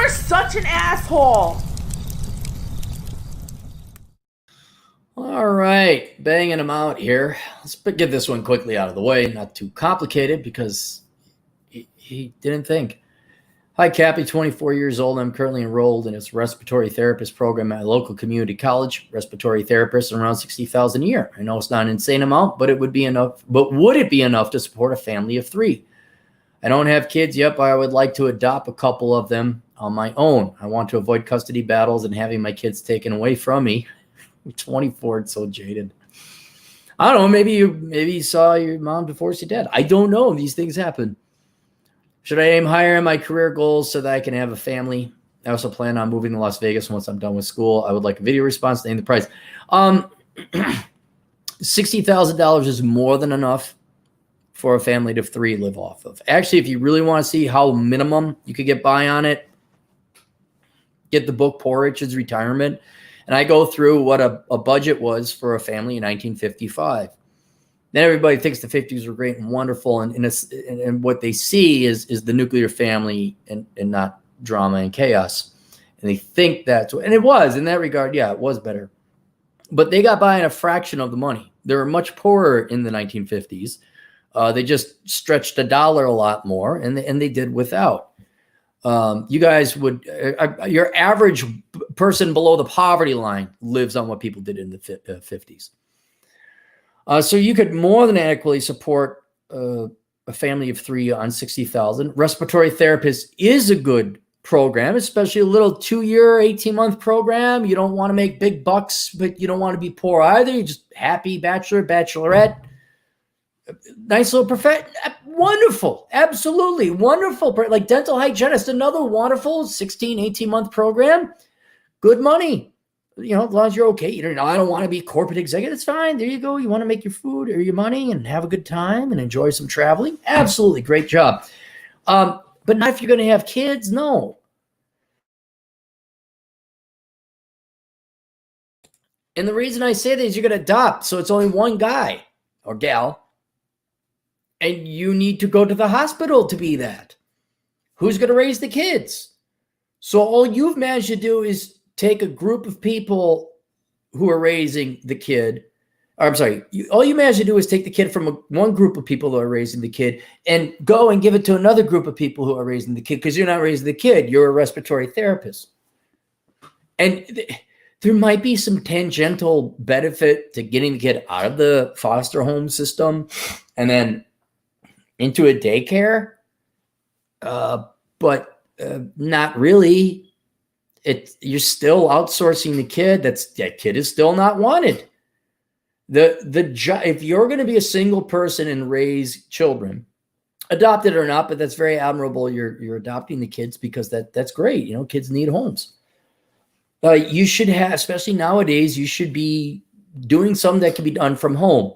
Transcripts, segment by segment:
You're such an asshole. All right, banging them out here. Let's get this one quickly out of the way. Not too complicated because he didn't think. Hi, Cappy, 24 years old. I'm currently enrolled in its respiratory therapist program at a local community college. Respiratory therapist around $60,000 a year. I know it's not an insane amount, but it would be enough. But would it be enough to support a family of 3? I don't have kids yet, but I would like to adopt a couple of them on my own. I want to avoid custody battles and having my kids taken away from me. 24 and so jaded. I don't know. Maybe you saw your mom divorce your dad. I don't know. These things happen. Should I aim higher in my career goals so that I can have a family? I also plan on moving to Las Vegas once I'm done with school. I would like a video response to name the price. $60,000 is more than enough for a family of 3 live off of. Actually, if you really want to see how minimum you could get by on it, get the book Poor Richard's Retirement. And I go through what a budget was for a family in 1955. Then everybody thinks the 50s were great and wonderful. And what they see is the nuclear family and not drama and chaos. And they think that's what, and it was in that regard. Yeah, it was better. But they got by in a fraction of the money. They were much poorer in the 1950s. They just stretched the dollar a lot more, and they did without. You guys would, your average person below the poverty line lives on what people did in the 50s. So you could more than adequately support a family of 3 on 60,000. Respiratory therapist is a good program, especially a little 2-year, 18-month program. You don't want to make big bucks, but you don't want to be poor either. You're just happy bachelor, bachelorette. Nice little profession. Wonderful. Absolutely wonderful. Like dental hygienist, another wonderful 16, 18-month program. Good money. As long as you're okay. I don't want to be corporate executive. It's fine. There you go. You want to make your food or your money and have a good time and enjoy some traveling. Absolutely. Great job. But not if you're going to have kids. No. And the reason I say that is you're going to adopt. So it's only one guy or gal. And you need to go to the hospital to be that. Who's going to raise the kids? So all you've managed to do is take a group of people who are raising the kid. All you managed to do is take the kid from one group of people who are raising the kid and go and give it to another group of people who are raising the kid, because you're not raising the kid. You're a respiratory therapist. And there might be some tangential benefit to getting the kid out of the foster home system and then into a daycare, but not really. You're still outsourcing the kid. That kid is still not wanted. If you're going to be a single person and raise children, adopted or not, but that's very admirable. You're adopting the kids because that's great. Kids need homes. You should have, especially nowadays, you should be doing something that can be done from home.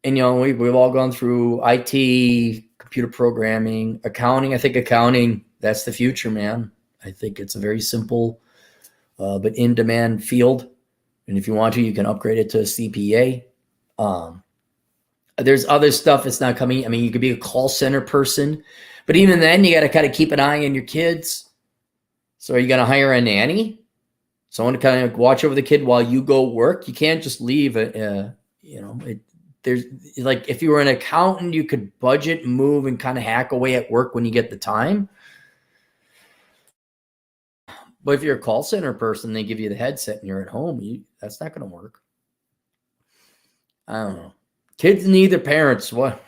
And, we've all gone through IT, computer programming, accounting. I think accounting, that's the future, man. I think it's a very simple but in-demand field. And if you want to, you can upgrade it to a CPA. There's other stuff that's not coming. I mean, you could be a call center person. But even then, you got to kind of keep an eye on your kids. So are you going to hire a nanny? Someone to kind of watch over the kid while you go work? You can't just leave there's like, if you were an accountant, you could budget, move, and kind of hack away at work when you get the time. But if you're a call center person, they give you the headset and you're at home, that's not going to work. I don't know. Kids need their parents. What?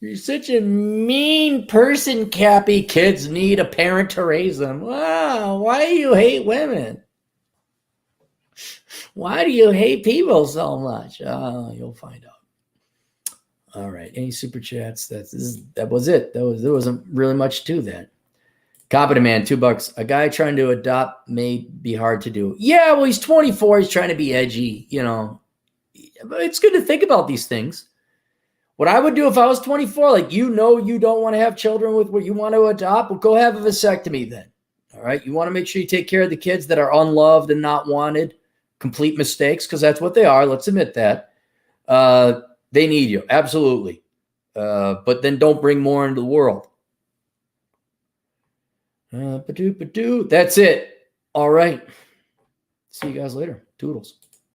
You're such a mean person, Cappy. Kids need a parent to raise them. Wow. Why do you hate women? Why do you hate people so much? You'll find out. All right. Any super chats? That was it. There wasn't really much to that. Competent man, $2. A guy trying to adopt may be hard to do. Yeah, well, he's 24. He's trying to be edgy. But it's good to think about these things. What I would do if I was 24, you don't want to have children with what you want to adopt, well, go have a vasectomy then. All right. You want to make sure you take care of the kids that are unloved and not wanted. Complete mistakes, because that's what they are. Let's admit that. They need you. Absolutely. But then don't bring more into the world. That's it. All right. See you guys later. Toodles.